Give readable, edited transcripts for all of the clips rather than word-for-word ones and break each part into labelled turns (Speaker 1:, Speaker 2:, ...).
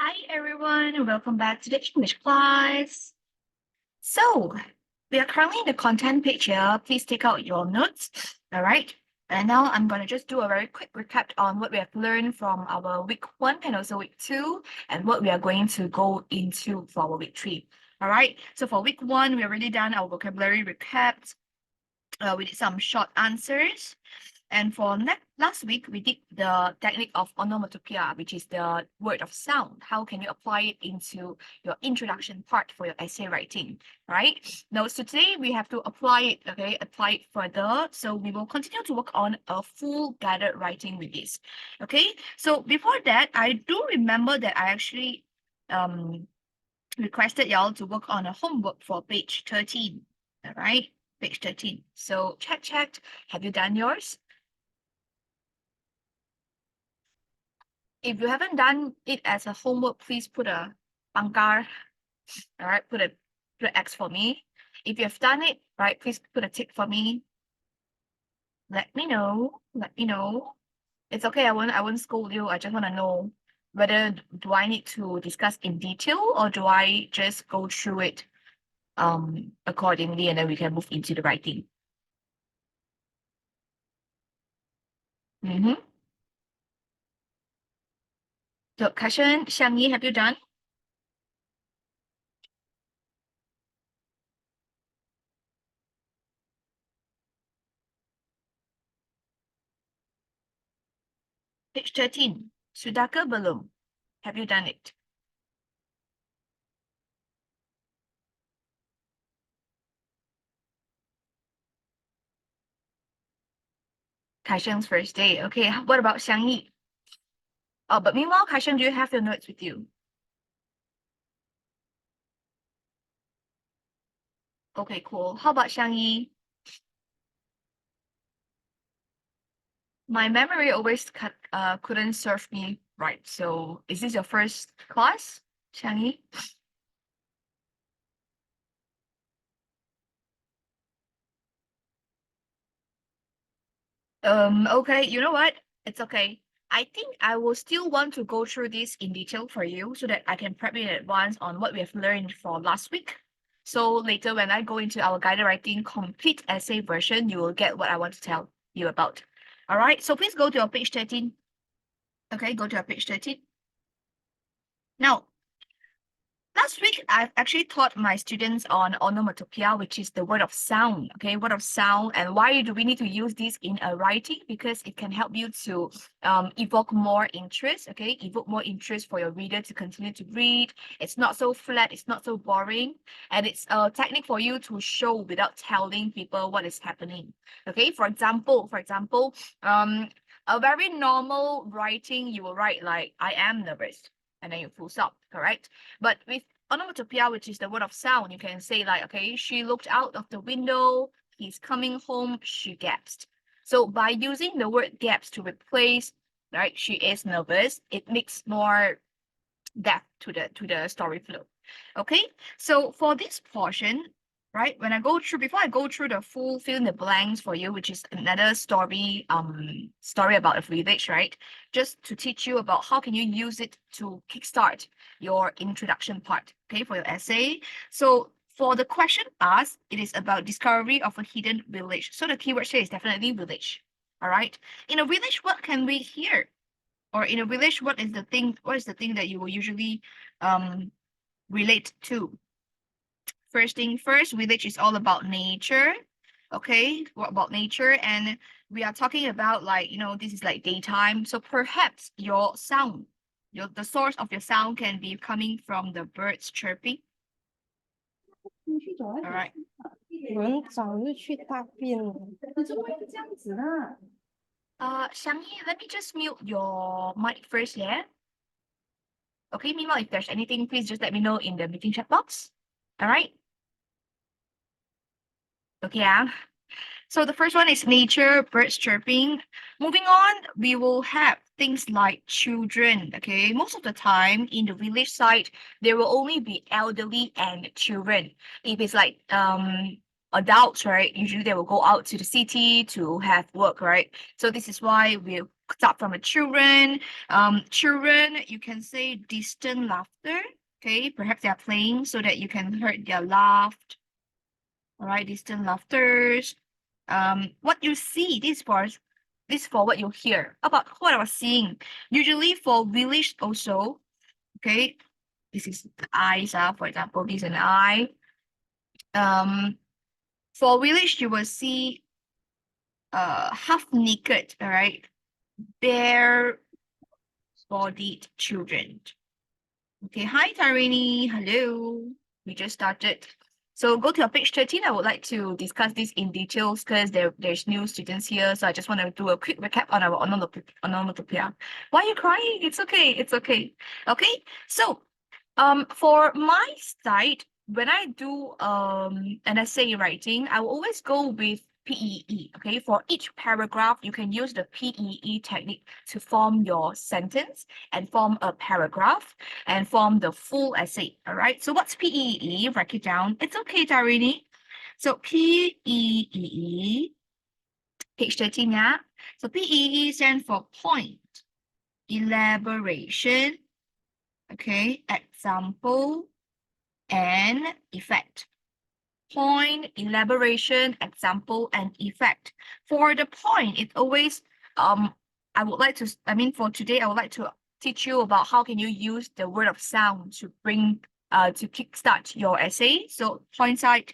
Speaker 1: Hi everyone, welcome back to the English class. So, we are currently in the content page here. Please take out your notes. All right. And now I'm going to just do a very quick recap on what we have learned from our week 1 and also week 2 and what we are going to go into for our week 3. All right. So for week 1, we already done our vocabulary recap. We did some short answers. And for last week, we did the technique of onomatopoeia, which is the word of sound. How can you apply it into your introduction part for your essay writing, right? Now, so today we have to apply it, okay, apply it further. So we will continue to work on a full guided writing with this, okay? So before that, I do remember that I actually requested y'all to work on a homework for page 13, all right? Page 13. So check. Have you done yours? If you haven't done it as a homework, please put a pangkar, all right? Put an X for me. If you have done it, right, please put a tick for me. Let me know. It's okay. I won't scold you. I just want to know whether do I need to discuss in detail or do I just go through it accordingly and then we can move into the writing. So, Kashan, Xiangyi, have you done? Page 13. Sudah ke belum? Have you done it? Kaisheng's first day. Okay, what about Xiangyi? Oh, but meanwhile, Kaisheng, do you have your notes with you? Okay, cool. How about Xiangyi? My memory always couldn't serve me right. So is this your first class, Xiangyi? Okay, you know what? It's okay. I think I will still want to go through this in detail for you so that I can prep you in advance on what we have learned for last week. So later when I go into our guided writing complete essay version, you will get what I want to tell you about. All right, so please go to your page 13. Okay, go to your page 13. Now, last week, I've actually taught my students on onomatopoeia, which is the word of sound, okay, word of sound. And why do we need to use this in a writing? Because it can help you to evoke more interest, okay, evoke more interest for your reader to continue to read. It's not so flat, it's not so boring, and it's a technique for you to show without telling people what is happening, okay? For example, a very normal writing, you will write like, I am nervous, and then you full stop, correct? But with onomatopoeia, which is the word of sound, you can say like, okay, she looked out of the window, he's coming home, she gasped. So by using the word gaps to replace, right, she is nervous, it makes more depth to the story flow. Okay, so for this portion, right, when I go through, before I go through the full fill in the blanks for you, which is another story about a village, right, just to teach you about how can you use it to kickstart your introduction part, okay, for your essay. So for the question asked, it is about discovery of a hidden village. So the keyword here is definitely village. All right, in a village, what can we hear? Or in a village, what is the thing that you will usually relate to? First thing first, village is all about nature. Okay, what about nature? And we are talking about, like, this is like daytime, so perhaps your sound, the source of your sound can be coming from the birds chirping. All right.
Speaker 2: 我们早就去大便了。
Speaker 1: Xiangyi, let me just mute your mic first, yeah? Okay, meanwhile, if there's anything, please just let me know in the meeting chat box. All right? Okay, yeah. So the first one is nature, birds chirping. Moving on, we will have things like children, okay? Most of the time in the village side, there will only be elderly and children. If it's like adults, right, usually they will go out to the city to have work, right? So this is why we start from the children. Children, you can say distant laughter. Okay, perhaps they are playing so that you can hear their laugh. All right, distant laughters. What you see, this for what you hear. About what I was seeing. Usually for village also, okay, this is the eyes, for example, this is an eye. For village, you will see half naked, all right, bare bodied children. Okay, hi Tarini, hello. We just started. So go to your page 13. I would like to discuss this in details because there's new students here. So I just want to do a quick recap on our onomatopoeia. Why are you crying? It's okay. It's okay. Okay. So for my side, when I do an essay writing, I will always go with PEE. Okay, for each paragraph, you can use the PEE technique to form your sentence and form a paragraph and form the full essay. All right. So what's PEE? Write it down. It's okay, Tarini. So PEE, page 13, yeah. So PEE stands for point, elaboration, okay, example, and effect. Point, elaboration, example, and effect. For the point, it's always for today, I would like to teach you about how can you use the word of sound to to kickstart your essay. So point side,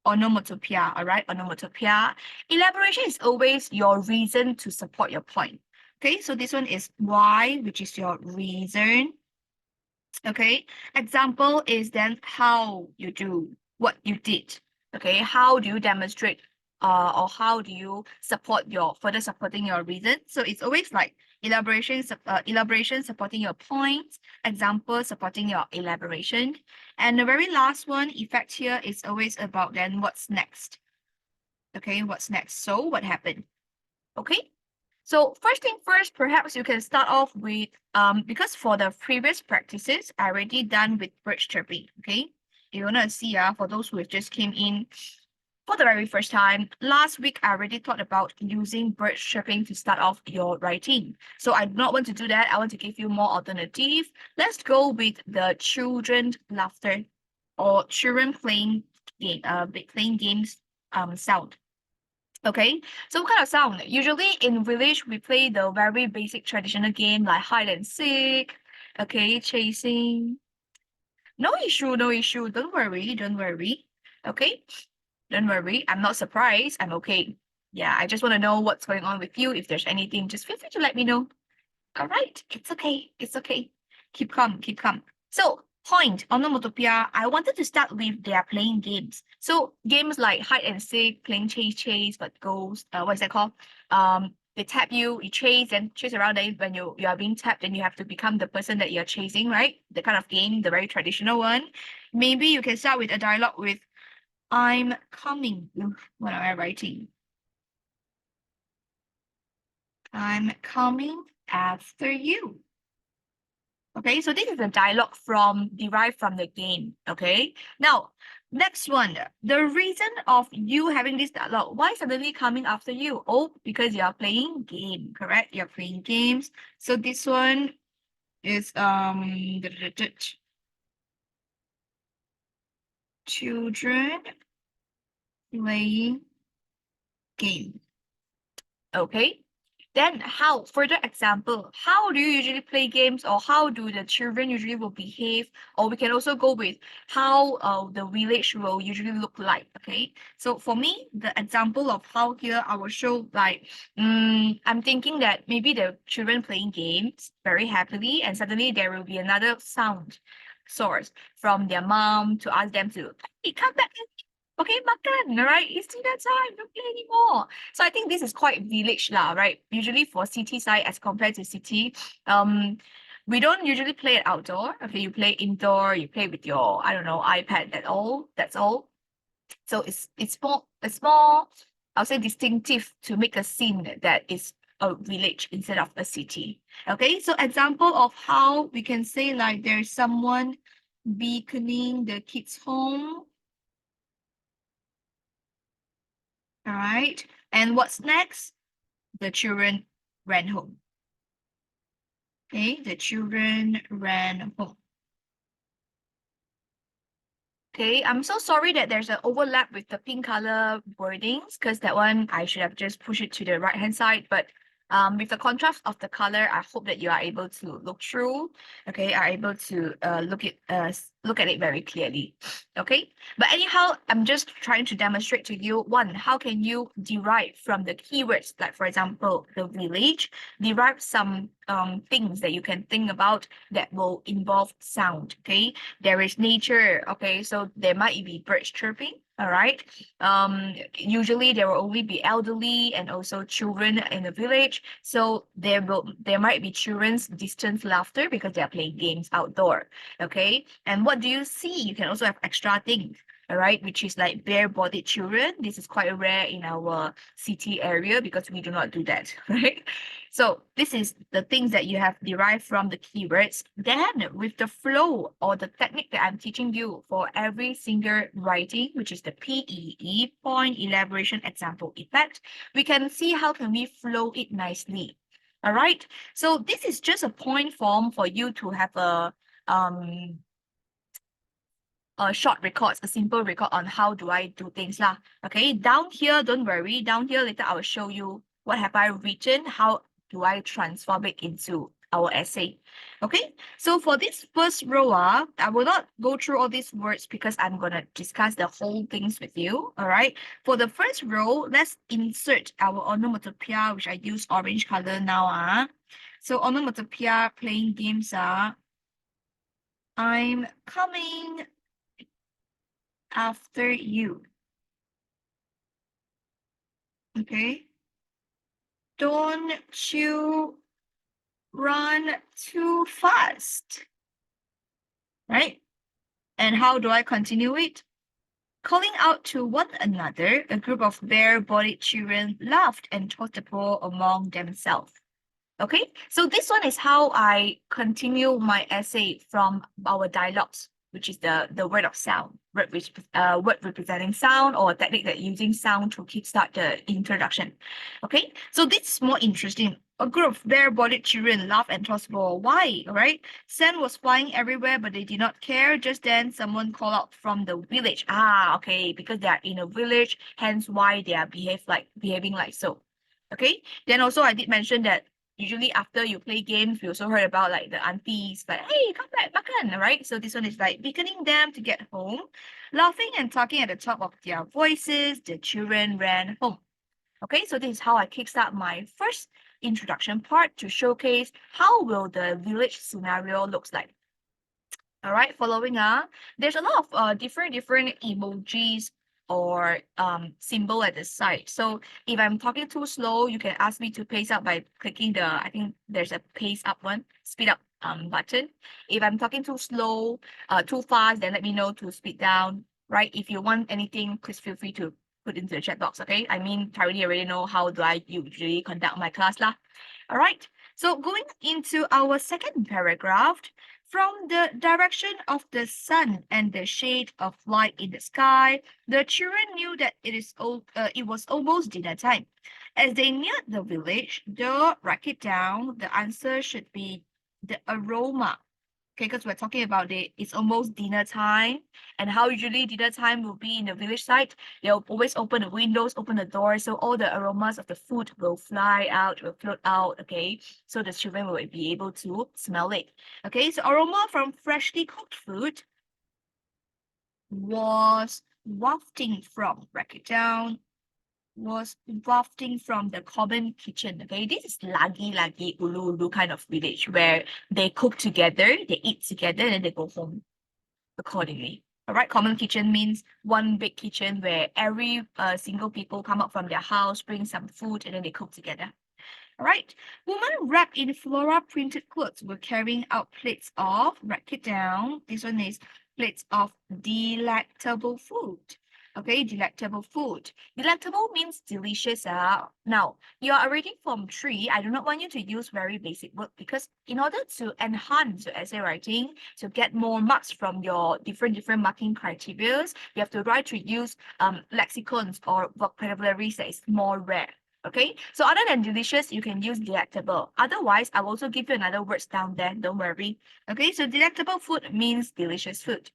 Speaker 1: onomatopoeia, all right, onomatopoeia. Elaboration is always your reason to support your point. Okay, so this one is why, which is your reason. Okay, example is then how you do what you did. Okay, how do you demonstrate or how do you further supporting your reason? So it's always like elaboration supporting your points, example supporting your elaboration. And the very last one, effect here, is always about then what's next. Okay, what's next? So what happened? Okay. So first thing first, perhaps you can start off with, because for the previous practices, I already done with bird chirping, okay? You want to see, for those who have just came in for the very first time, last week I already thought about using bird chirping to start off your writing. So I do not want to do that. I want to give you more alternative. Let's go with the children laughter or children playing games sound. Okay, so what kind of sound? Usually in village, we play the very basic traditional game like hide and seek, okay, chasing. No issue, no issue. Don't worry, don't worry. Okay, don't worry. I'm not surprised. I'm okay. Yeah, I just want to know what's going on with you. If there's anything, just feel free to let me know. All right, it's okay. It's okay. Keep calm, keep calm. So, point, onomatopoeia, I wanted to start with they are playing games. So, games like hide and seek, playing chase, but ghost, what is that called? They tap you, you chase and chase around. Then when you are being tapped, then you have to become the person that you're chasing, right? The kind of game, the very traditional one. Maybe you can start with a dialogue with, I'm coming. What am I writing? I'm coming after you. Okay, so this is a dialogue derived from the game. Okay, now next one, the reason of you having this dialogue, why suddenly coming after you? Oh, because you are playing game, correct? You're playing games. So this one is children playing game. Okay. Then further example, how do you usually play games or how do the children usually will behave? Or we can also go with how the village will usually look like, okay? So for me, the example of how here I will show like, I'm thinking that maybe the children playing games very happily and suddenly there will be another sound source from their mom to ask them to, hey, come back and okay, makan, right? It's dinner time, don't play anymore. So I think this is quite village lah, right? Usually for city side as compared to city, we don't usually play it outdoor. Okay, you play indoor, you play with your, I don't know, iPad, that's all. So it's more, I'll say distinctive to make a scene that is a village instead of a city. Okay, so example of how we can say like there's someone beaconing the kids home. All right. And what's next? The children ran home. Okay, the children ran home. Okay, I'm so sorry that there's an overlap with the pink color wordings because that one I should have just pushed it to the right hand side. But with the contrast of the color, I hope that you are able to look through. Okay, are able to look at it very clearly. Okay, but anyhow, I'm just trying to demonstrate to you one, how can you derive from the keywords, like for example, the village, derive some things that you can think about that will involve sound. Okay, there is nature. Okay, so there might be birds chirping. All right. Usually there will only be elderly and also children in the village. So there might be children's distant laughter because they are playing games outdoor. Okay. And what do you see? You can also have extra things. All right, which is like bare-bodied children. This is quite rare in our city area because we do not do that, right? So this is the things that you have derived from the keywords. Then with the flow or the technique that I'm teaching you for every single writing, which is the PEE, point, elaboration, example, effect, we can see how can we flow it nicely. All right. So this is just a point form for you to have um short records, a simple record on how do I do things lah. Okay, down here, don't worry. Down here, later I will show you what have I written, how do I transform it into our essay. Okay, so for this first row, I will not go through all these words because I'm gonna discuss the whole things with you. All right, for the first row, let's insert our onomatopoeia, which I use orange color now. So onomatopoeia, playing games. I'm coming after you. Okay. Don't you run too fast. Right? And how do I continue it? Calling out to one another, a group of bare-bodied children laughed and tossed the ball among themselves. Okay, so this one is how I continue my essay from our dialogues, which is the word of sound, word representing sound, or a technique that using sound to kickstart the introduction. Okay, so this is more interesting. A group of bare-bodied children laughed and tossed ball. Why? All right, sand was flying everywhere, but they did not care. Just then, someone called out from the village. Ah, okay, because they are in a village, hence why they are behaving like so. Okay, then also I did mention that usually after you play games, we also heard about like the aunties, like, hey, come back, makan, right? So this one is like beckoning them to get home. Laughing and talking at the top of their voices, the children ran home. Okay, so this is how I kickstart my first introduction part to showcase how will the village scenario looks like. All right, following there's a lot of different emojis or symbol at the side. So if I'm talking too slow, you can ask me to pace up by clicking the, I think there's a pace up one, speed up button. If I'm talking too slow, too fast, then let me know to speed down, right? If you want anything, please feel free to put into the chat box, okay? I mean, Tarini already know how do I usually conduct my class lah. All right, so going into our second paragraph, from the direction of the sun and the shade of light in the sky, the children knew that it was almost dinner time. As they neared the village, write it down, the answer should be the aroma. Okay, because we're talking about it's almost dinner time, and how usually dinner time will be in the village side. They'll always open the windows, open the doors, so all the aromas of the food will fly out, will float out. Okay, so the children will be able to smell it. Okay, so aroma from freshly cooked food was wafting from, write it down, was wafting from the common kitchen. Okay, this is lagi ulu kind of village where they cook together, they eat together, and then they go home accordingly. All right, common kitchen means one big kitchen where every single people come up from their house, bring some food, and then they cook together. All right, women wrapped in flora printed clothes were carrying out plates of, write it down. This one is plates of delectable food. Okay, delectable food. Delectable means delicious. Now, you are already Form 3. I do not want you to use very basic word because in order to enhance your essay writing, to get more marks from your different marking criteria, you have to try to use lexicons or vocabularies that is more rare. Okay, so other than delicious, you can use delectable. Otherwise, I'll also give you another words down there. Don't worry. Okay, so delectable food means delicious food.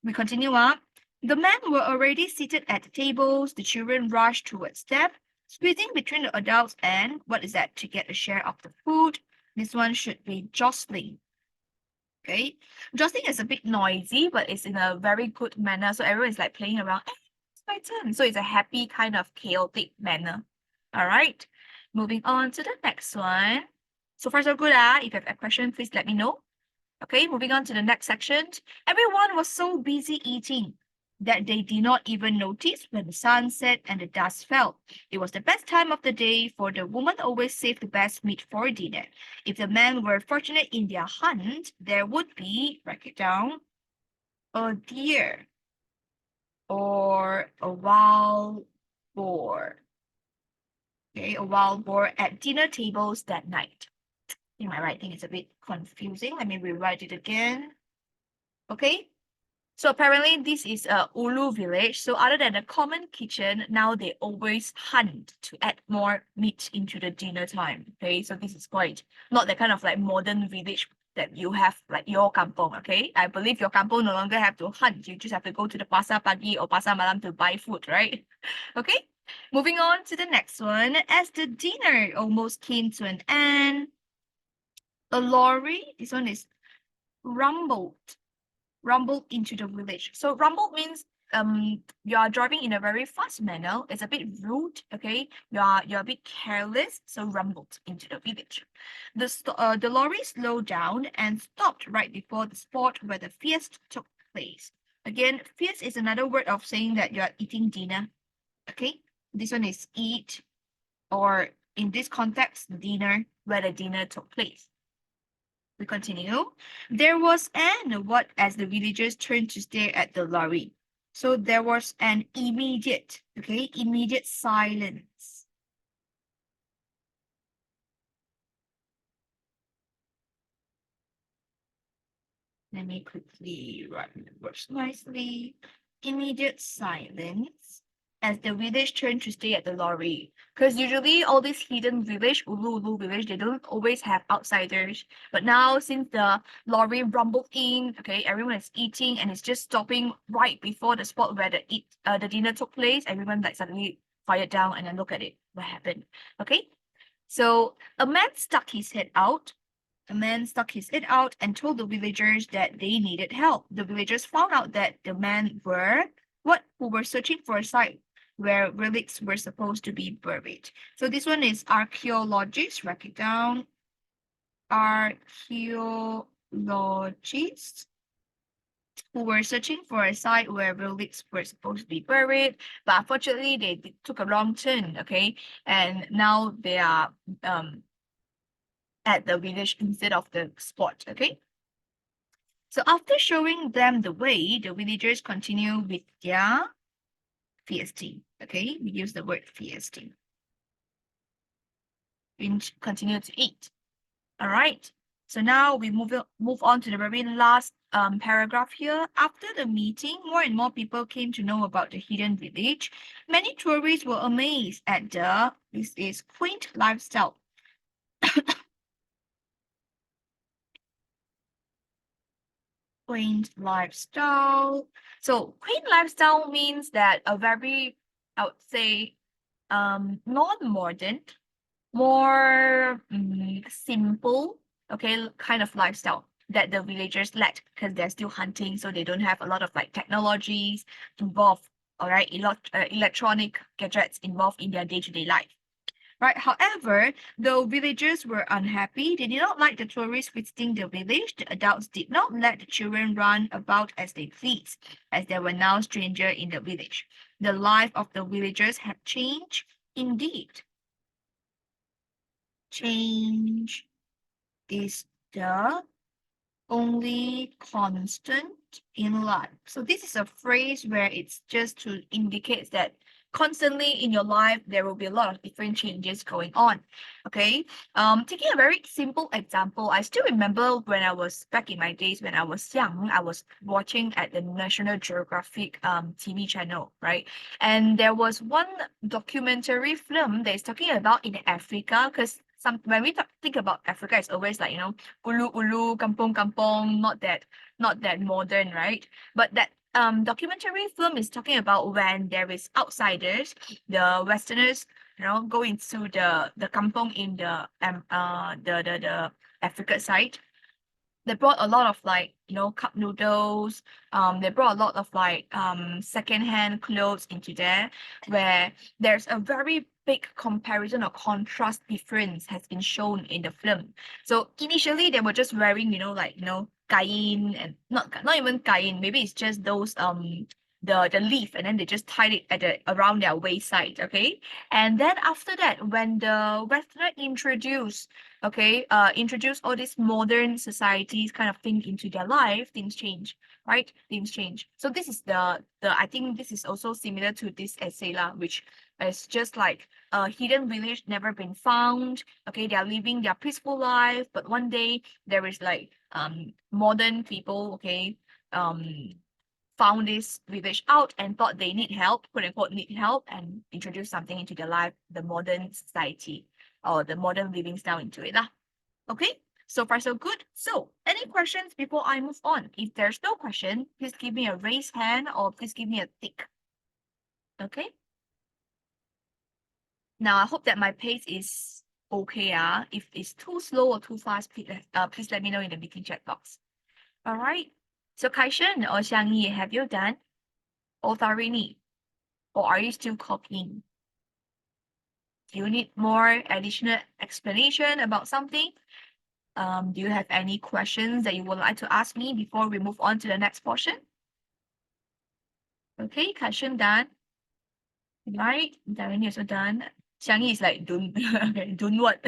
Speaker 1: We continue on. The men were already seated at the tables. The children rushed towards them, squeezing between the adults and, what is that, to get a share of the food. This one should be jostling. Okay, jostling is a bit noisy, but it's in a very good manner. So everyone is like playing around. Hey, it's my turn. So it's a happy kind of chaotic manner. All right, moving on to the next one. So far so good. If you have a question, please let me know. Okay, moving on to the next section. Everyone was so busy eating that they did not even notice when the sun set and the dust fell. It was the best time of the day, for the woman always saved the best meat for dinner. If the men were fortunate in their hunt, there would be, write it down, a deer or a wild boar. Okay, a wild boar at dinner tables that night. I think my writing is a bit confusing. Let me rewrite it again. Okay, so apparently this is a Ulu village. So other than a common kitchen, now they always hunt to add more meat into the dinner time. Okay, so this is quite not the kind of like modern village that you have like your kampong. Okay, I believe your kampong no longer have to hunt. You just have to go to the pasar pagi or pasar malam to buy food, right? Okay, moving on to the next one. As the dinner almost came to an end, a lorry, this one is rumbled into the village. So rumble means you are driving in a very fast manner. It's a bit rude, okay? You're a bit careless, so rumbled into the village. The lorry slowed down and stopped right before the spot where the feast took place. Again, feast is another word of saying that you are eating dinner. Okay, this one is eat, or in this context, dinner, where the dinner took place. We continue. There was an what as the villagers turned to stare at the lorry. So there was an immediate, okay, immediate silence. Let me quickly write the words nicely. Immediate silence as the village turned to stare at the lorry. Because usually all these hidden village, Ulu village, they don't always have outsiders. But now since the lorry rumbled in, okay, everyone is eating and it's just stopping right before the spot where the dinner took place, everyone like suddenly quiet down and then look at it. What happened? Okay. So a man stuck his head out. A man stuck his head out and told the villagers that they needed help. The villagers found out that the men who were searching for a site where relics were supposed to be buried. So this one is archaeologists. Write it down. Archaeologists who were searching for a site where relics were supposed to be buried, but unfortunately they took a wrong turn. Okay, and now they are at the village instead of the spot. Okay. So after showing them the way, the villagers continue with their feasting. Okay, we use the word feasting. We continue to eat. All right. So now we move on to the very last paragraph here. After the meeting, more and more people came to know about the hidden village. Many tourists were amazed at this is quaint lifestyle. Quaint lifestyle. So quaint lifestyle means that a very, I would say, non-modern, more simple, okay, kind of lifestyle that the villagers led because they're still hunting, so they don't have a lot of like technologies involved, all right, electronic gadgets involved in their day-to-day life. Right. However, though villagers were unhappy, they did not like the tourists visiting the village. The adults did not let the children run about as they pleased, as they were now strangers in the village. The life of the villagers had changed indeed. Change is the only constant in life. So this is a phrase where it's just to indicate that constantly in your life there will be a lot of different changes going on. Okay. Taking a very simple example, I still remember when I was back in my days when I was young, I was watching at the National Geographic TV channel, right? And there was one documentary film that is talking about in Africa, because when we think about Africa, it's always like, ulu ulu, kampong kampong, not that modern, right? But that documentary film is talking about when there is outsiders, the Westerners, go into the kampong in the Africa side. They brought a lot of like cup noodles. They brought a lot of like secondhand clothes into there, where there's a very big comparison or contrast difference has been shown in the film. So initially they were just wearing kain, and not even kain, maybe it's just those the leaf, and then they just tied it around their waist side. Okay. And then after that, when the Westerner introduce all these modern societies kind of thing into their life, things change, right? Things change. So this is the I think this is also similar to this essay lah, which is just like a hidden village never been found. Okay, they are living their peaceful life, but one day there is like modern people, okay, found this village out and thought they need help, quote unquote need help, and introduce something into their life, the modern society or the modern living style into it lah. Okay, so far so good. So any questions before I move on? If there's no question, please give me a raised hand or please give me a tick. Okay. Now I hope that my pace is okay. If it's too slow or too fast, please let me know in the meeting chat box. All right. So Kaishan or Xiangyi, have you done? Or Tharini? Or are you still copying? Do you need more additional explanation about something? Do you have any questions that you would like to ask me before we move on to the next portion? Okay, Kaishan done. Right, Tharini also done. Xiangyi is like, don't, okay, don't what?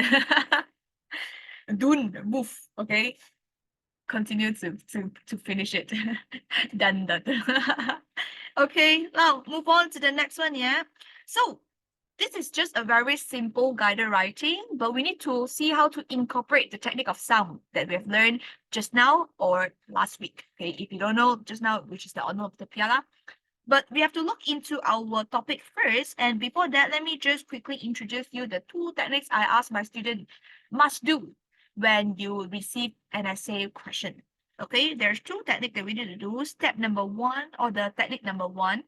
Speaker 1: Don't move, okay? Continue to finish it. Done. Okay, now move on to the next one, yeah? So this is just a very simple guided writing, but we need to see how to incorporate the technique of sound that we have learned just now or last week. Okay, if you don't know just now, which is the honor of the piala. But we have to look into our topic first. And before that, let me just quickly introduce you the two techniques I ask my student must do when you receive an essay question. Okay, there's two techniques that we need to do. Step number one, or the technique number one,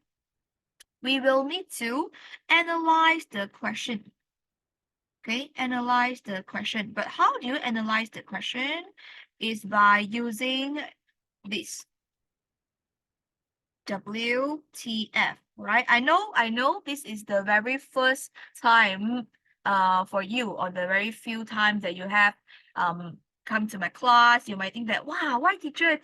Speaker 1: we will need to analyze the question. Okay, analyze the question. But how do you analyze the question? Is by using this. WTF, right? I know this is the very first time for you, or the very few times that you have come to my class. You might think that, wow, why teacher is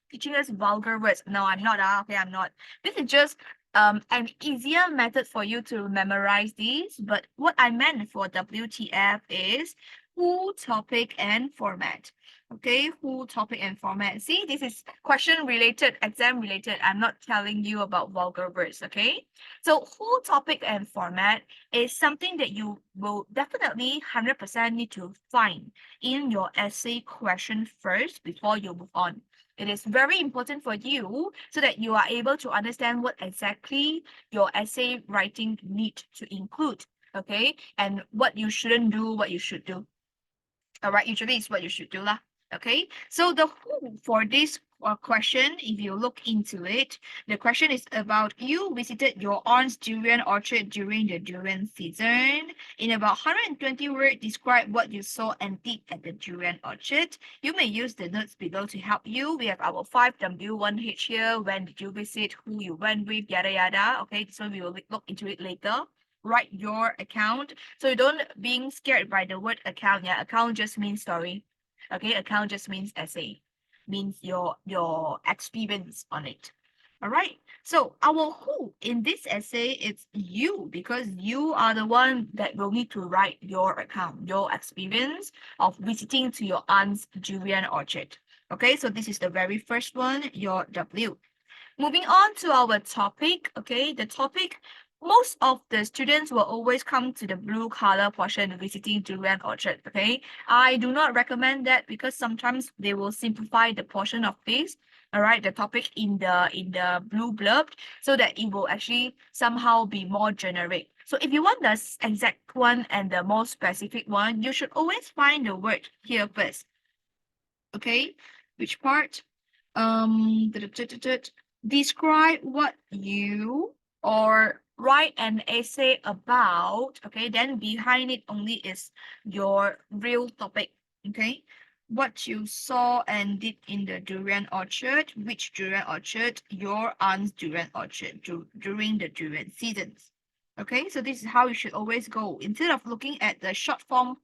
Speaker 1: teaching us vulgar words? No, I'm not. Okay, I'm not. This is just an easier method for you to memorize these. But what I meant for WTF is who, topic, and format. Okay, who, topic, and format. See, this is question related, exam related. I'm not telling you about vulgar words, okay? So who, topic, and format is something that you will definitely 100% need to find in your essay question first before you move on. It is very important for you so that you are able to understand what exactly your essay writing need to include, okay? And what you shouldn't do, what you should do. All right, usually it's what you should do lah. Okay, so the who for this question, if you look into it, the question is about you visited your aunt's durian orchard during the durian season. In about 120 words, describe what you saw and did at the durian orchard. You may use the notes below to help you. We have our 5W1H here. When did you visit? Who you went with? Yada yada. Okay, so we will look into it later. Write your account. So you don't being scared by the word account. Yeah, account just means story. Okay, account just means essay, means your experience on it. All right. So our who in this essay, it's you, because you are the one that will need to write your account, your experience of visiting to your aunt's durian orchard. Okay, so this is the very first one, your W. Moving on to our topic, okay, the topic, most of the students will always come to the blue color portion visiting durian orchard, okay? I do not recommend that because sometimes they will simplify the portion of this, all right, the topic in the blue blurb so that it will actually somehow be more generic. So if you want the exact one and the more specific one, you should always find the word here first, okay? Which part? Describe what you or write an essay about, okay? Then behind it only is your real topic, okay? What you saw and did in the durian orchard, which durian orchard, your aunt's durian orchard during the durian seasons. Okay, so this is how you should always go. Instead of looking at the short form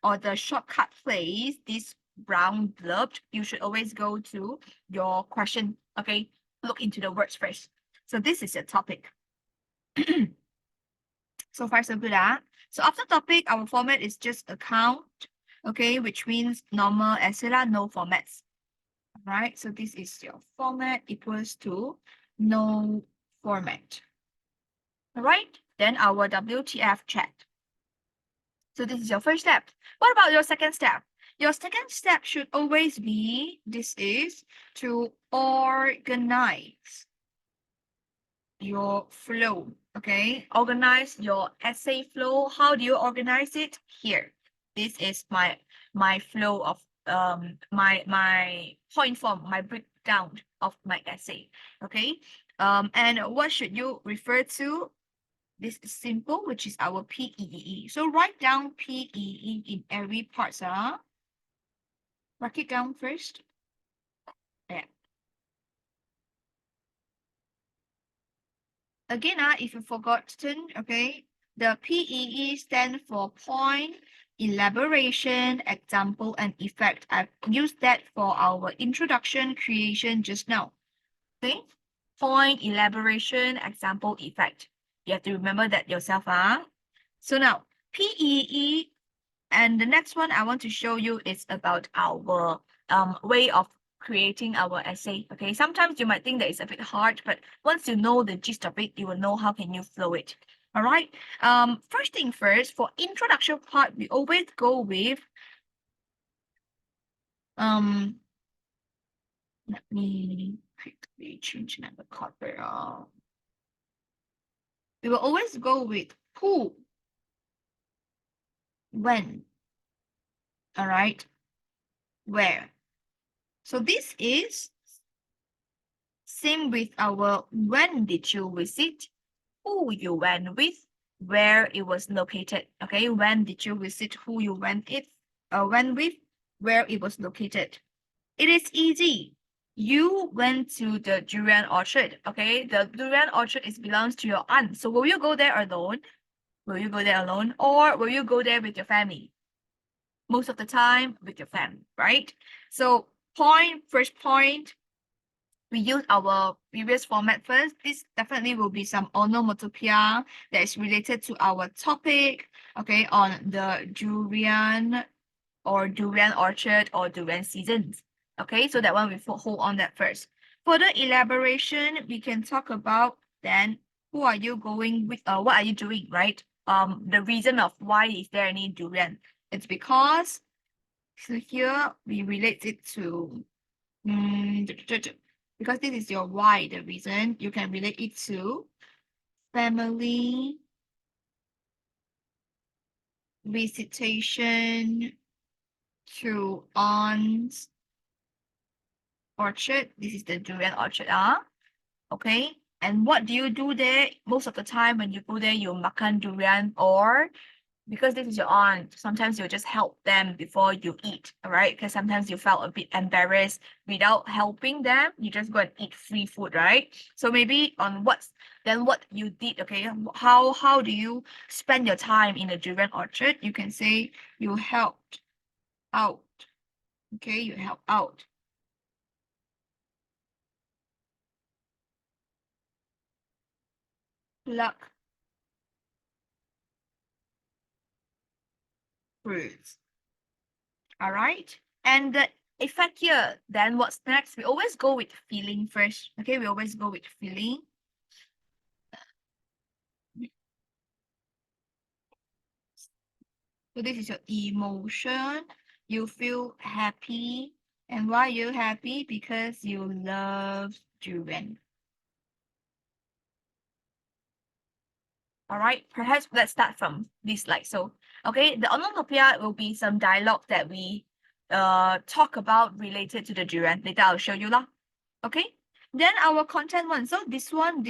Speaker 1: or the shortcut phrase, this brown blurb, you should always go to your question, okay? Look into the words first. So this is your topic. So far, so good, ah? So after topic, our format is just account, okay? Which means normal essay lah, no formats. All right, so this is your format equals to no format. All right, then our WTF chat. So this is your first step. What about your second step? Your second step should always be, this is to organize your flow, okay? Organize your essay flow. How do you organize it? Here. This is my flow of my point form, my breakdown of my essay, okay? And what should you refer to? This is simple, which is our PEE. So write down PEE in every part, Write it down first. Yeah. Again, if you've forgotten, okay, the PEE stand for point, elaboration, example, and effect. I've used that for our introduction creation just now. Okay, point, elaboration, example, effect. You have to remember that yourself, So now, PEE, and the next one I want to show you is about our way of creating our essay. Okay, sometimes you might think that it's a bit hard, but once you know the gist of it, you will know how can you flow it. All right. First thing first, for introduction part, we always go with let me quickly change another color. We will always go with who, when, all right, where. So this is same with our when did you visit, who you went with, where it was located. Okay, when did you visit, who you went with, where it was located. It is easy. You went to the durian orchard. Okay, the durian orchard belongs to your aunt. So will you go there alone? Will you go there alone, or will you go there with your family? Most of the time with your family, right? So first point, we use our previous format first. This definitely will be some onomatopoeia that is related to our topic, okay, on the durian or durian orchard or durian seasons. Okay, so that one we hold on that first. Further elaboration, we can talk about then who are you going with, what are you doing, right? The reason of why is there any durian. It's because, so here we relate it to, because this is your why, the reason, you can relate it to family visitation to aunt's orchard. This is the durian orchard, okay. And what do you do there? Most of the time when you go there, you makan durian, or because this is your aunt, sometimes you just help them before you eat, all right? Because sometimes you felt a bit embarrassed without helping them. You just go and eat free food, right? So maybe on what you did, okay? How do you spend your time in the durian orchard? You can say you helped out, okay? You help out. Pluck fruits. All right. And effect here. Then what's next? We always go with feeling first. Okay, we always go with feeling. So this is your emotion. You feel happy. And why you happy? Because you love durian. All right, perhaps let's start from this slide. So, okay, the onomatopoeia will be some dialogue that we talk about related to the durian. Later I'll show you lah. Okay, then our content one. So this one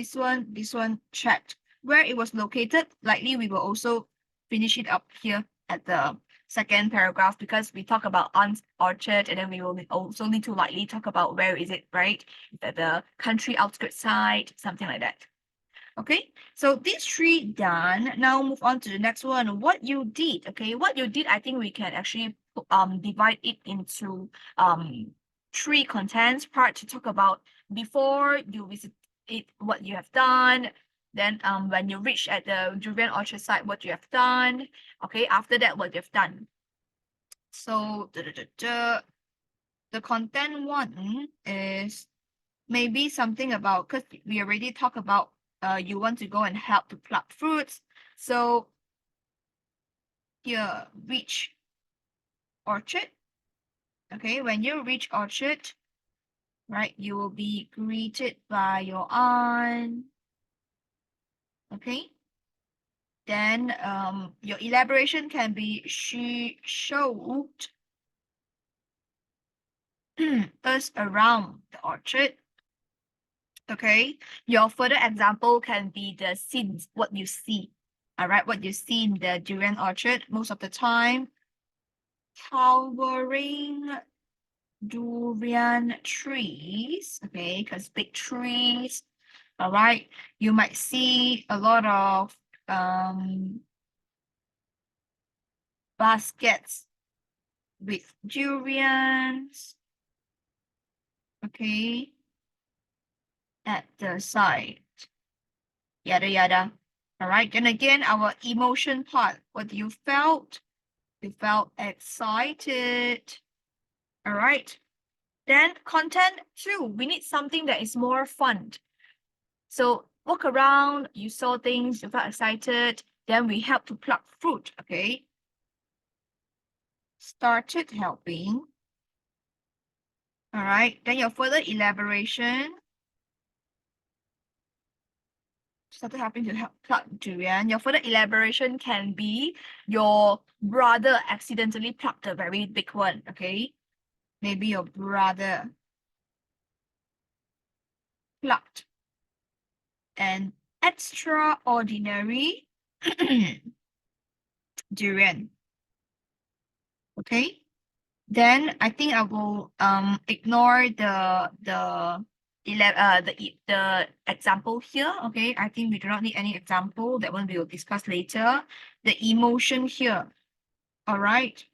Speaker 1: checked where it was located. Likely we will also finish it up here at the second paragraph because we talk about Aunt's Orchard and then we will also need to likely talk about where is it, right? At the country outskirts side, something like that. Okay, so these three done. Now move on to the next one. What you did, okay? What you did, I think we can actually divide it into three contents part to talk about before you visit it, what you have done. Then when you reach at the durian orchard site, what you have done. Okay, after that, what you have done. So the content one is maybe something about, because we already talked about you want to go and help to pluck fruits. So here, reach orchard. Okay, when you reach orchard, right, you will be greeted by your aunt. Okay. Then your elaboration can be she showed us around the orchard. Okay, your further example can be the scenes, what you see. All right, what you see in the durian orchard most of the time. Towering durian trees, okay, because big trees. All right, you might see a lot of baskets with durians, okay, at the side, yada yada. All right, then again, our emotion part, what you felt? You felt excited. All right, then content two, we need something that is more fun. So walk around, you saw things, you felt excited, then we help to pluck fruit, okay? Started helping. All right, then your further elaboration. Started helping to help pluck durian. Your further elaboration can be your brother accidentally plucked a very big one, okay? Maybe your brother plucked an extraordinary durian, okay? Then I think I will ignore the example here. Okay, I think we do not need any example. That one we will discuss later. The emotion here. All right.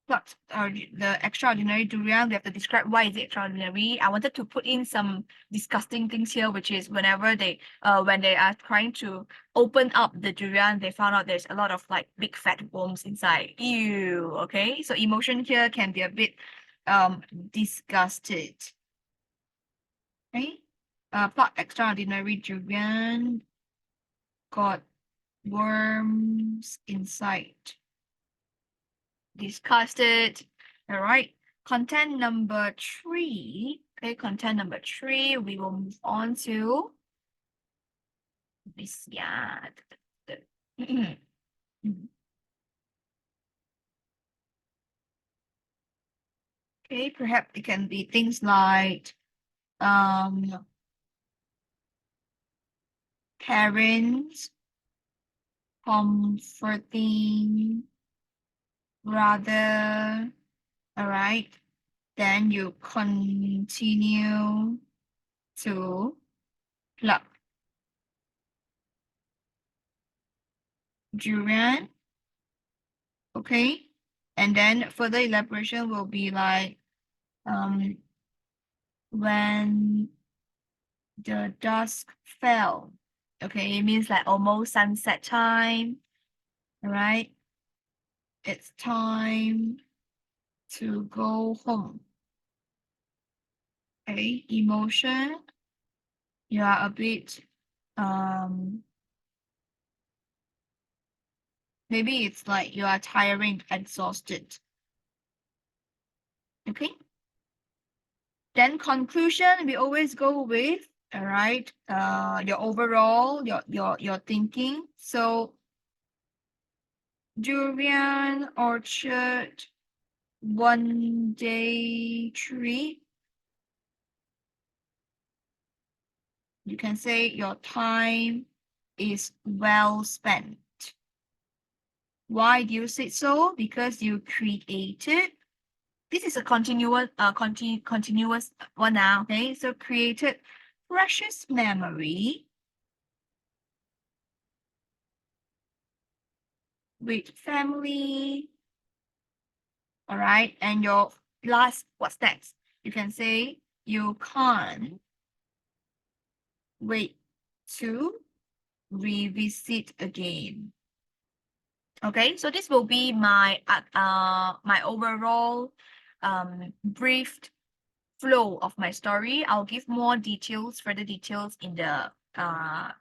Speaker 1: But the extraordinary durian, we have to describe why is it extraordinary. I wanted to put in some disgusting things here, which is whenever they when they are trying to open up the durian, they found out there's a lot of like big fat worms inside. Ew. Okay, so emotion here can be a bit disgusted. Okay, pluck extraordinary durian got worms inside. Disgusted. All right. Content number three. Okay, content number three. We will move on to this. Yeah. Okay, perhaps it can be things like parents comforting rather. All right. Then you continue to pluck durian. Okay. And then further elaboration will be like when the dusk fell. Okay, it means like almost sunset time. All right. It's time to go home. Okay, emotion. You are a bit, maybe it's like you are tiring, exhausted. Okay. Then conclusion, we always go with, all right, your overall, your thinking. So durian orchard, 1 day trip. You can say your time is well spent. Why do you say so? Because you created. This is a continuous one now. Okay, so created precious memory with family. All right, and your last, what's next? You can say you can't wait to revisit again. Okay, so this will be my my overall briefed flow of my story. I'll give more details, further details in the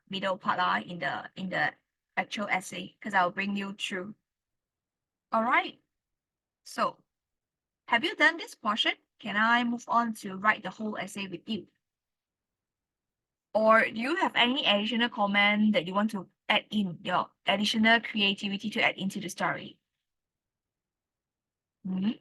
Speaker 1: middle part in the actual essay, because I'll bring you through. All right. So have you done this portion? Can I move on to write the whole essay with you? Or do you have any additional comment that you want to add in, your additional creativity to add into the story? Mhm.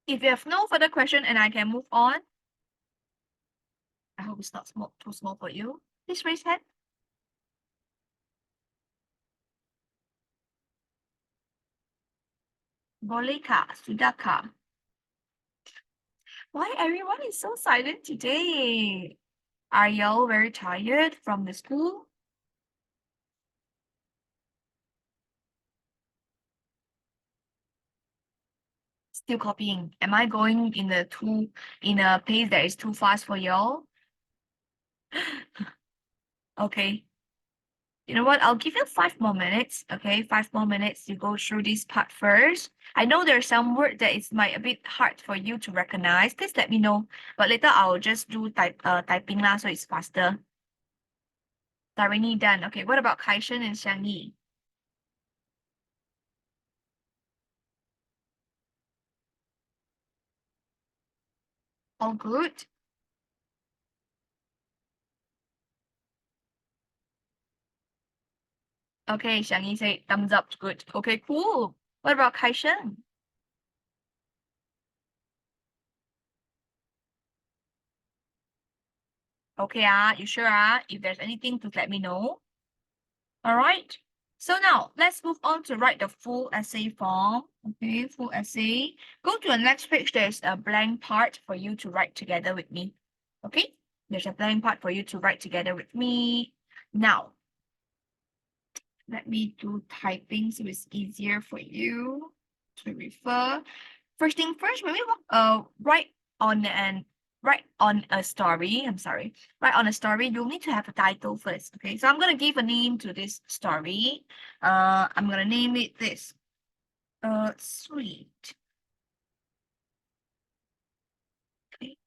Speaker 1: If you have no further question and I can move on, I hope it's not too small for you. Please raise hand. Boleh kah? Sudah kah? Why everyone is so silent today? Are y'all very tired from the school? Still copying. Am I going in a pace that is too fast for y'all? Okay. You know what? I'll give you 5 more minutes. Okay, 5 more minutes to go through this part first. I know there's some word that is might a bit hard for you to recognize. Please let me know. But later I'll just do typing lah, so it's faster. Tarini done. Okay, what about Kaishen and Xiangyi? All good? Okay, Xiangyi say thumbs up, good. Okay, cool. What about Kaishen? Okay, you sure? If there's anything, please let me know. All right. So now let's move on to write the full essay form. Okay, full essay. Go to the next page. There's a blank part for you to write together with me. Okay, there's a blank part for you to write together with me. Now, let me do typing so it's easier for you to refer. First thing first, when we write on a story, write on a story, you'll need to have a title first. Okay, so I'm gonna give a name to this story. I'm gonna name it this. Sweet. Okay.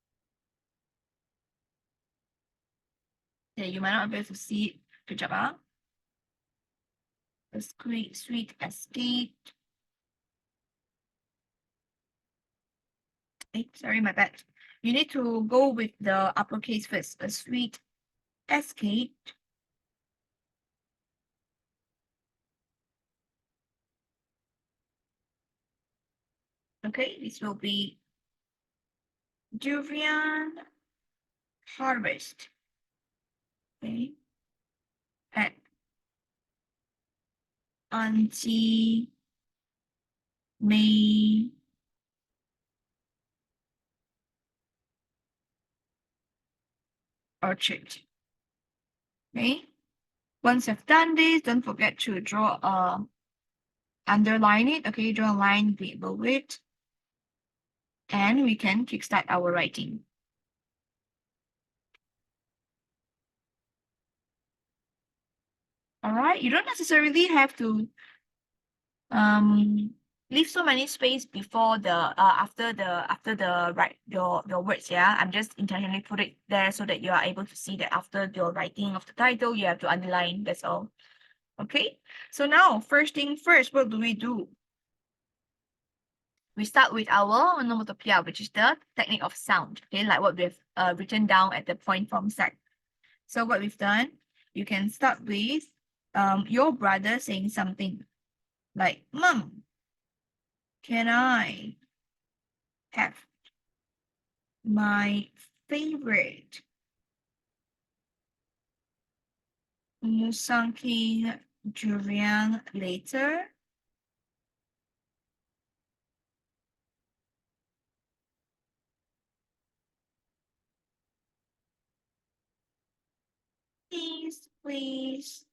Speaker 1: Yeah, you might not be able to see it. Good job, A sweet escape. Sorry, my bad. You need to go with the uppercase first. A sweet escape. Okay, this will be durian harvest. Okay. At Auntie May orchard. Okay. Once you've done this, don't forget to draw underline it. Okay, draw a line below it. And we can kickstart our writing. All right, you don't necessarily have to leave so many space before the after the write your words. Yeah, I'm just intentionally put it there so that you are able to see that after your writing of the title you have to underline. That's all. Okay, so now first thing first, what do? We start with our onomatopoeia, which is the technique of sound. Okay, like what we've written down at the point form set. So what we've done, you can start with your brother saying something like, "Mom, can I have my favorite Musangking durian later?" Please, please.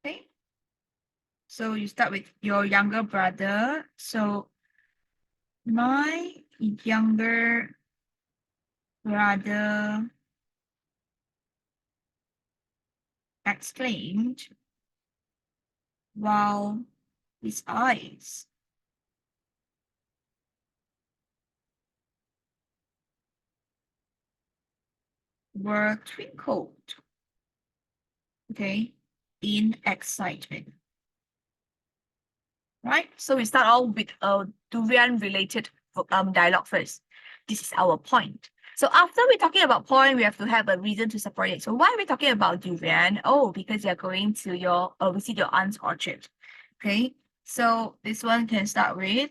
Speaker 1: Okay. So you start with your younger brother. So my younger brother exclaimed while his eyes were twinkled, okay, in excitement. Right? So we start off with a durian related dialogue first. This is our point. So after we're talking about point, we have to have a reason to support it. So why are we talking about durian? Oh, because you're going to your visit your aunt's orchard. Okay. So this one can start with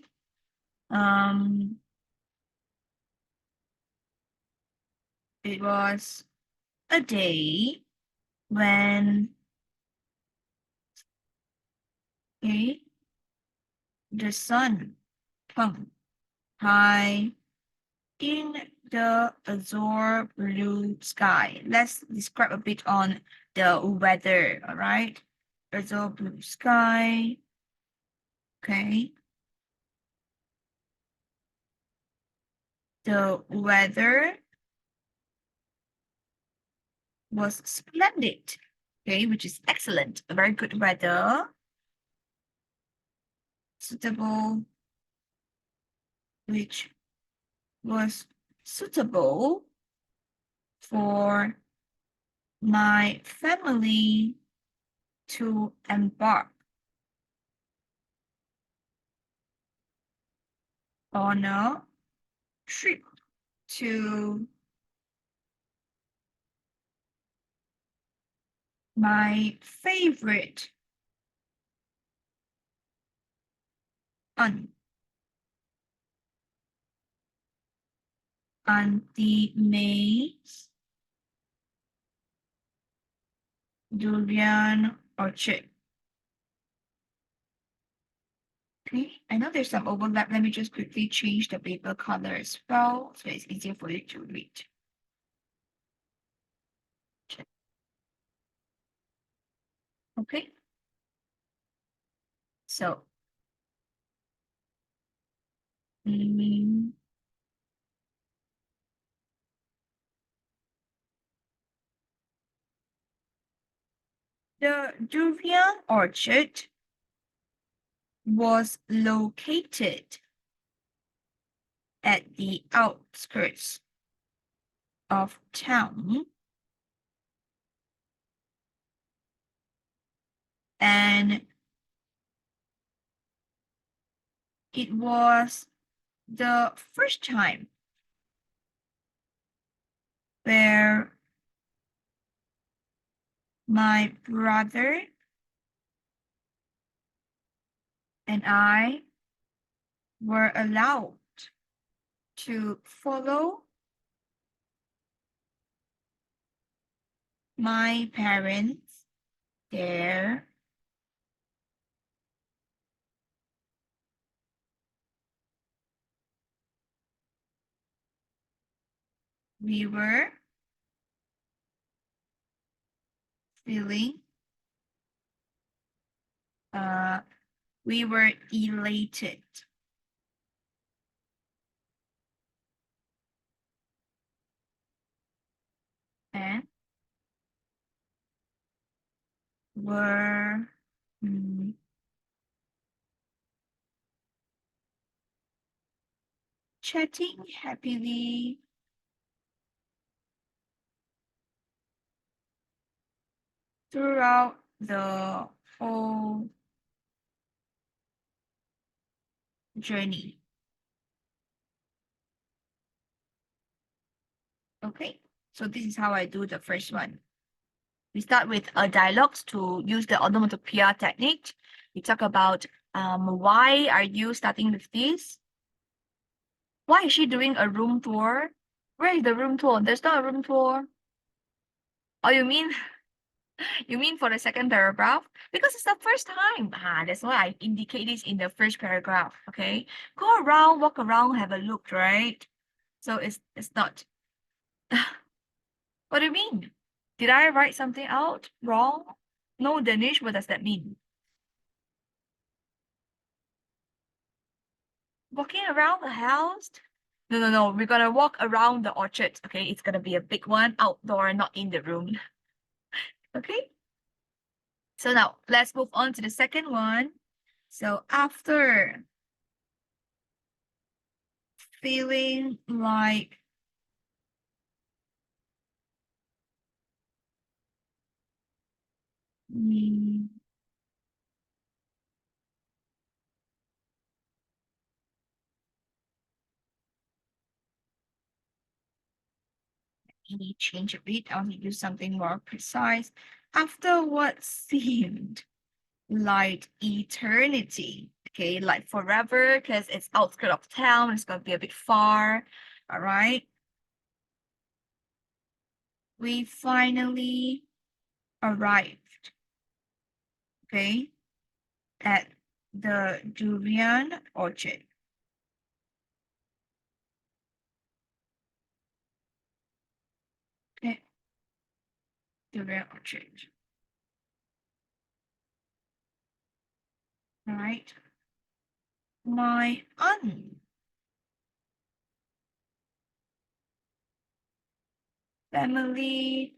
Speaker 1: it was a day when okay, the sun hung high in the azure blue sky. Let's describe a bit on the weather, all right? Azure blue sky, okay? The weather was splendid, okay, which is excellent, a very good weather, suitable, which was suitable for my family to embark on a trip to my favorite aunt, Auntie May's durian orchard. Okay, I know there's some overlap. Let me just quickly change the paper color as well, so it's easier for you to read. Okay, so mm, the durian orchard was located at the outskirts of town, and it was the first time where my brother and I were allowed to follow my parents there. We were feeling, we were elated. And were mm, chatting happily throughout the whole journey. Okay, so this is how I do the first one. We start with a dialogues to use the onomatopoeia technique. We talk about why are you starting with this? Why is she doing a room tour? Where is the room tour? There's not a room tour. Oh, you mean for the second paragraph? Because it's the first time. That's why I indicate this in the first paragraph. Okay. Go around, walk around, have a look, right? So it's not. What do you mean? Did I write something out wrong? No, Danish, what does that mean? Walking around the house? No, no, no. We're gonna walk around the orchard. Okay, it's gonna be a big one, outdoor, not in the room. Okay. So now let's move on to the second one. So after feeling like mm, let me change a bit. I'll use something more precise. After what seemed like eternity. Okay, like forever, because it's outskirt of town, it's gonna be a bit far. All right. We finally arrived, okay, at the durian orchard. Okay, durian orchard. All right. My aunt family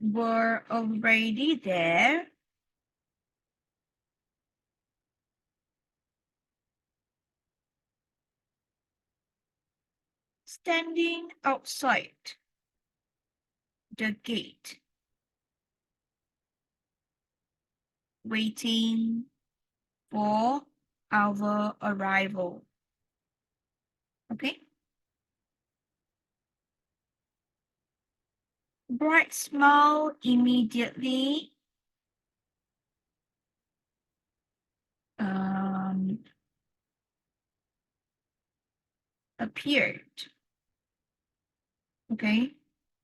Speaker 1: were already there, standing outside the gate, waiting for our arrival. Okay. Bright smile immediately um, appeared. Okay,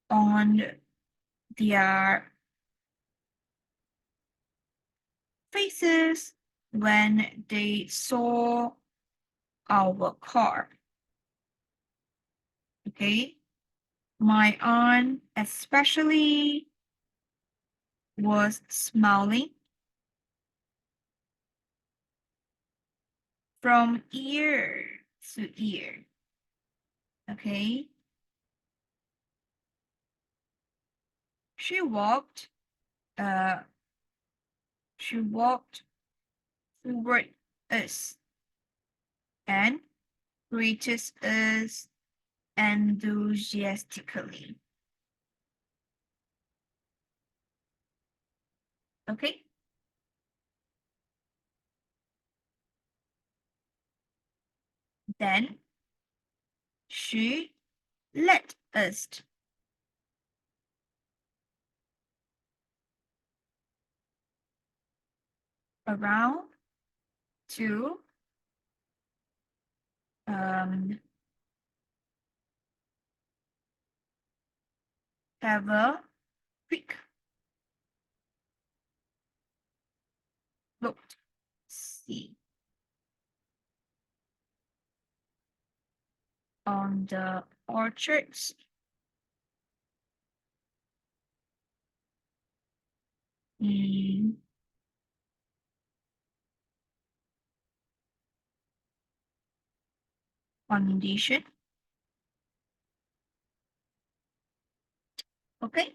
Speaker 1: on their faces when they saw our car. Okay, my aunt especially was smiling from ear to ear. Okay, she walked. Uh, she walked toward us and greeted us enthusiastically. Okay, then she led us around to um, have a quick look, see on the orchard's mm, condition. Okay,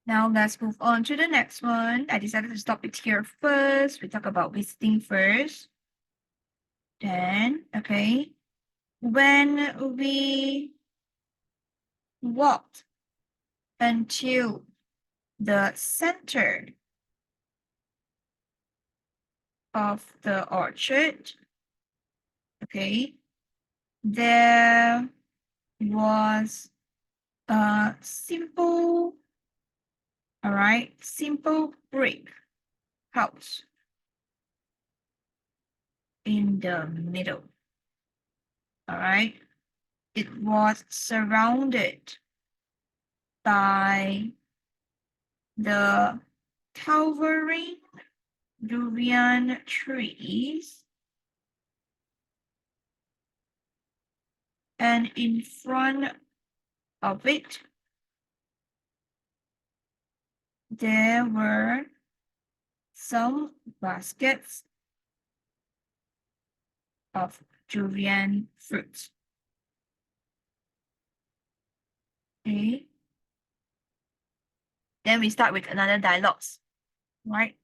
Speaker 1: Now let's move on to the next one. I decided to stop it here first. We talk about visiting first. Then, okay. When we walked until the center of the orchard, okay, there was a simple, all right, simple brick house in the middle, all right. It was surrounded by the towering durian trees, and in front of it, there were some baskets of durian fruits. Okay. Then we start with another dialogues, right?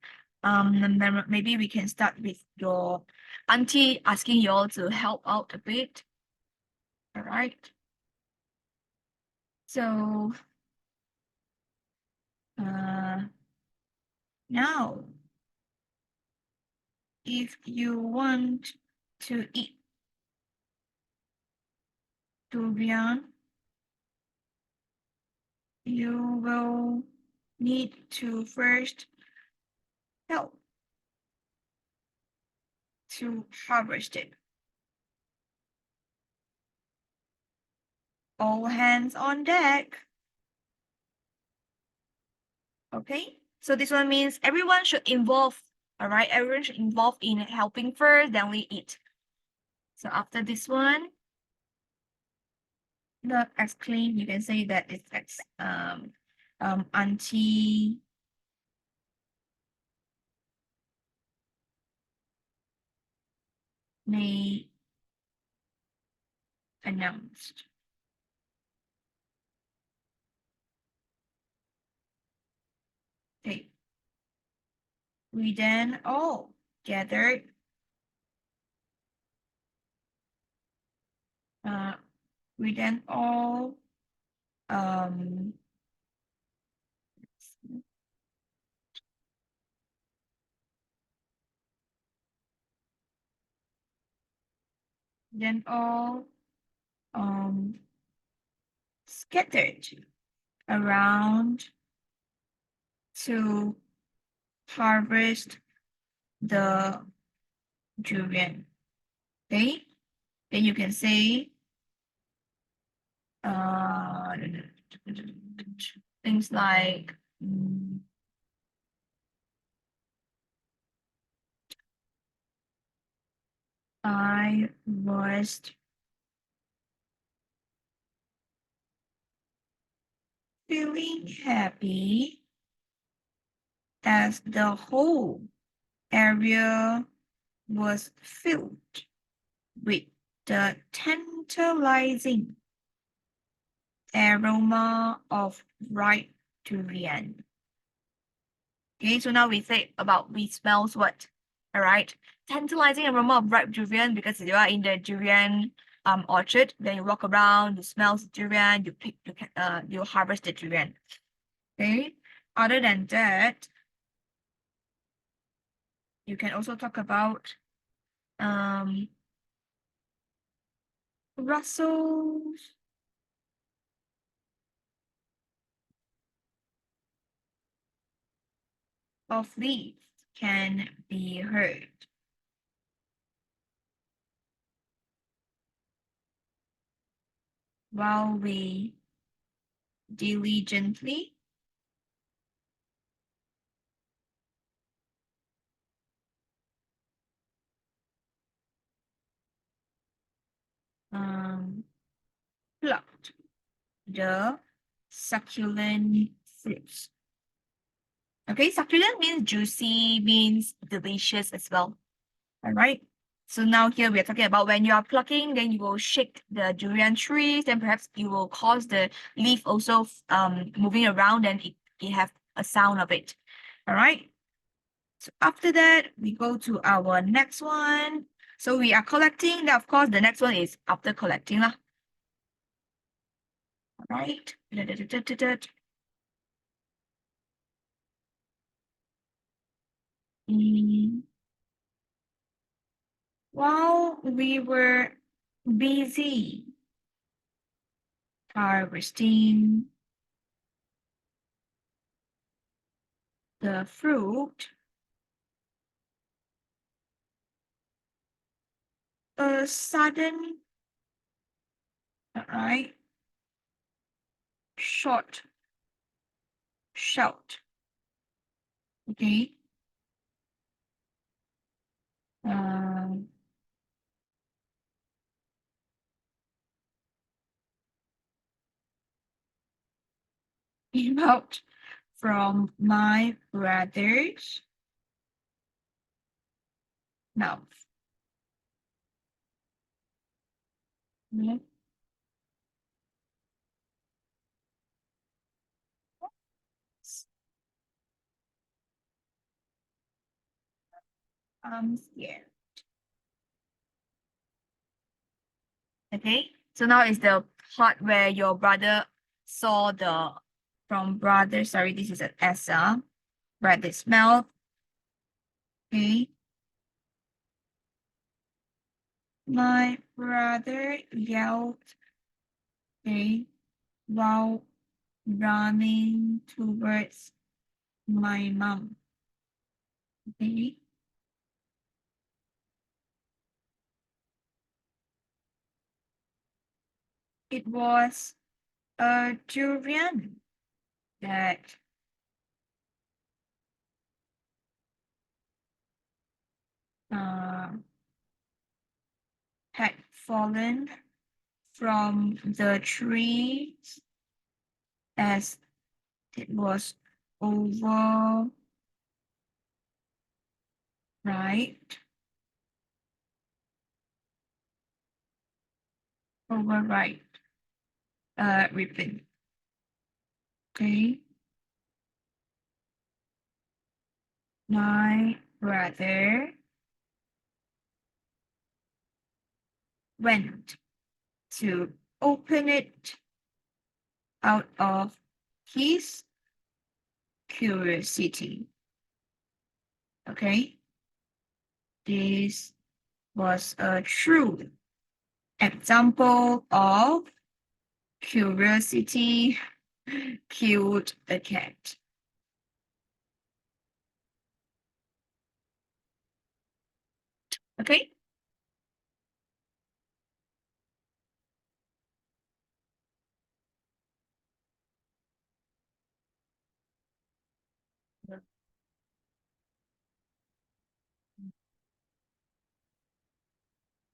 Speaker 1: Maybe we can start with your auntie asking you all to help out a bit. All right. So now, if you want to eat durian, you will need to first help to harvest it. All hands on deck. Okay, so this one means everyone should involve, all right? Everyone should involve in helping first, then we eat. So after this one, the exclaim, you can say that it's auntie May announced. Okay. We then all gathered we then all then all scattered around to harvest the durian. Okay, then you can say things like I was feeling happy as the whole area was filled with the tantalizing aroma of ripe durian. Okay, so now we say about we smells what? All right, tantalizing aroma of ripe durian because you are in the durian orchard. Then you walk around, you smell the durian, you pick, you harvest the durian. Okay. Other than that, you can also talk about rustles of leaves can be heard while we diligently plucked the succulent fruits. Okay, succulent means juicy, means delicious as well. All right. So now here we are talking about when you are plucking, then you will shake the durian trees, then perhaps you will cause the leaf also moving around and it it have a sound of it. All right. So after that, we go to our next one. So we are collecting. Now, of course, the next one is after collecting lah. All right. While we were busy harvesting the fruit, a sudden, right, short shout. Okay. Um, came out from my brother's mouth. Yeah. I'm scared. Okay, so now is the part where your brother saw the from brother. Sorry, this is an S. Brother's mouth. Okay. My brother yelled, okay, while running towards my mom. Okay. It was a durian that had fallen from the tree as it was overripe. Overripe. Ripen. Okay. My brother went to open it out of his curiosity. Okay. This was a true example of curiosity killed the cat. Okay.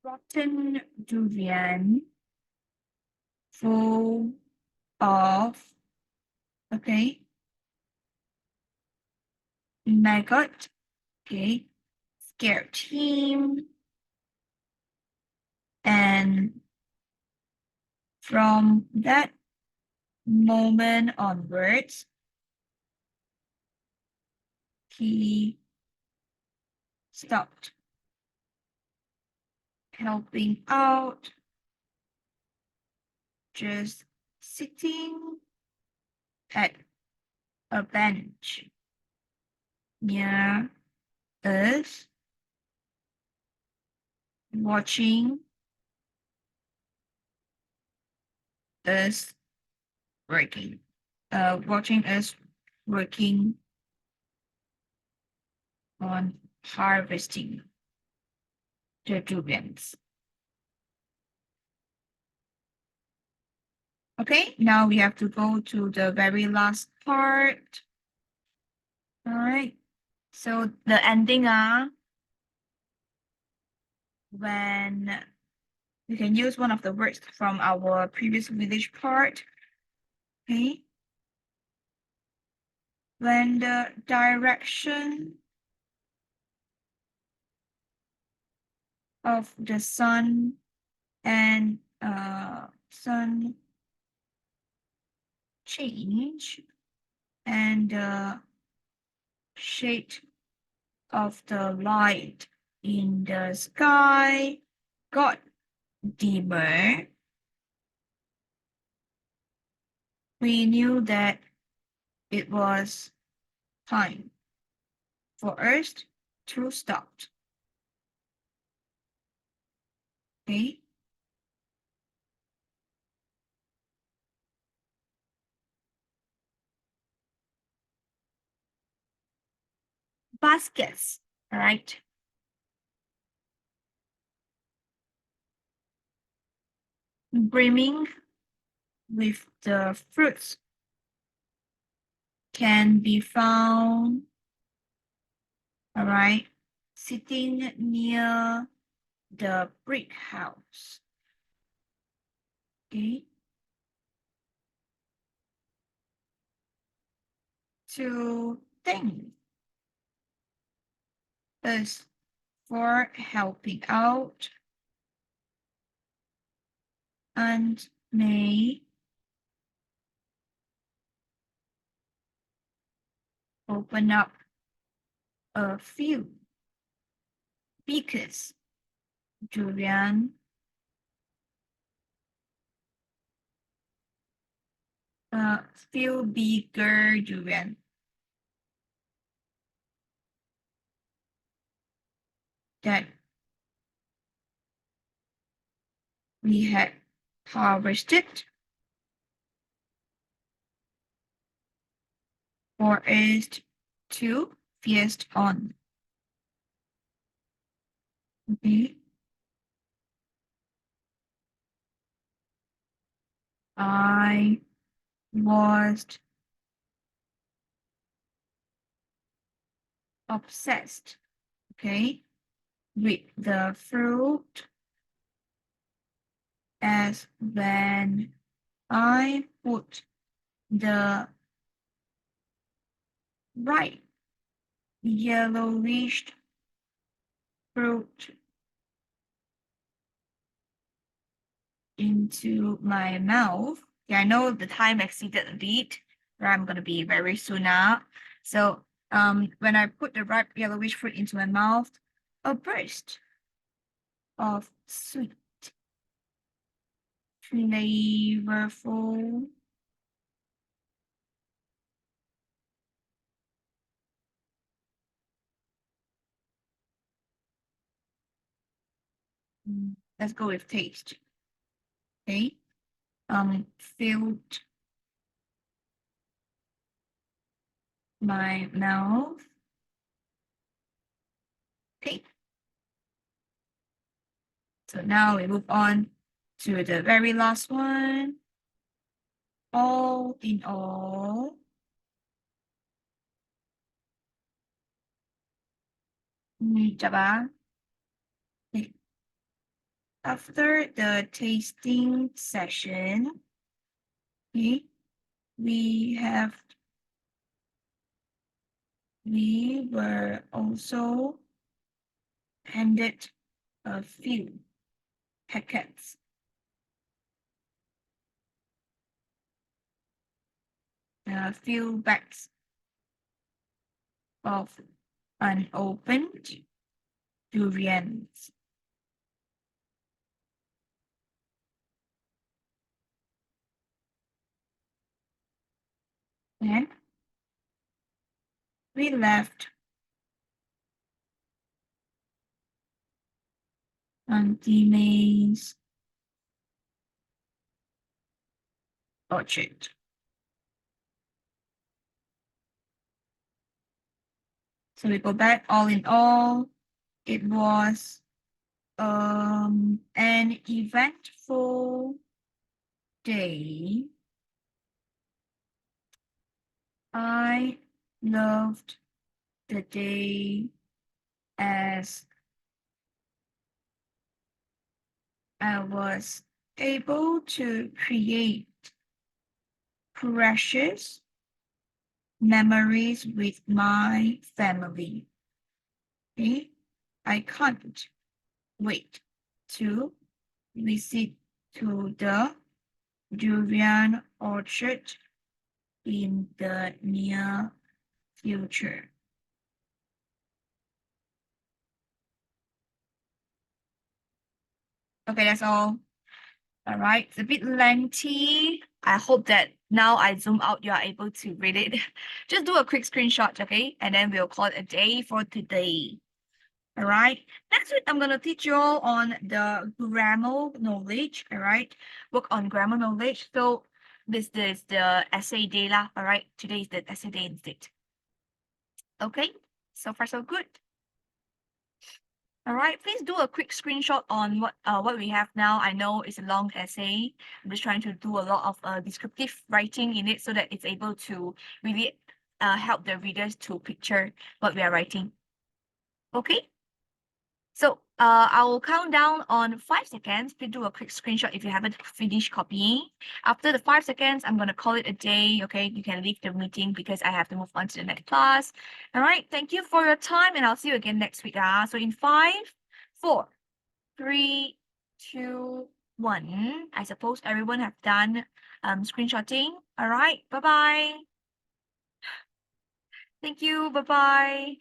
Speaker 1: Rotten durian full of, okay, maggot, okay, scared him, and from that moment onwards, he stopped helping out, just sitting at a bench near us, watching us working, watching us working on harvesting the durians. Okay, now we have to go to the very last part. All right, so the ending when we can use one of the words from our previous village part. Okay, when the direction of the sun and sun change and the shade of the light in the sky got dimmer, we knew that it was time for us to stop. Okay. Baskets, all right. Brimming with the fruits can be found, all right, sitting near the brick house. Okay. To thank us for helping out and may open up a few because durian few bigger durian that we had harvested for us to feast on. Okay. I was obsessed, okay, with the fruit as when I put the right yellowish fruit into my mouth. Yeah, I know the time exceeded a bit, but I'm gonna be very soon now. So when I put the ripe yellowish fruit into my mouth, a burst of sweet, flavorful let's go with taste. Okay. Filled my mouth. Okay. So now we move on to the very last one. All in all, okay. After the tasting session, okay, we were also handed a few packets, a few bags of unopened durians. And we left Auntie May's orchard. So we go back. All in all, it was an eventful day. I loved the day as I was able to create precious memories with my family. Okay? I can't wait to visit to the durian orchard in the near future. Okay, that's all. All right, it's a bit lengthy. I hope that now I zoom out, you are able to read it. Just do a quick screenshot, okay? And then we'll call it a day for today. All right. Next week, I'm going to teach you all on the grammar knowledge. All right. Work on grammar knowledge. So this is the essay day lah. All right. Today is the essay day instead. Okay. So far, so good. All right. Please do a quick screenshot on what we have now. I know it's a long essay. I'm just trying to do a lot of descriptive writing in it so that it's able to really help the readers to picture what we are writing. Okay. So I will count down on 5 seconds. Please do a quick screenshot if you haven't finished copying. After the 5 seconds, I'm going to call it a day. Okay, you can leave the meeting because I have to move on to the next class. All right, thank you for your time and I'll see you again next week. So in 5, 4, 3, 2, 1. I suppose everyone have done screenshotting. All right, bye-bye. Thank you, bye-bye.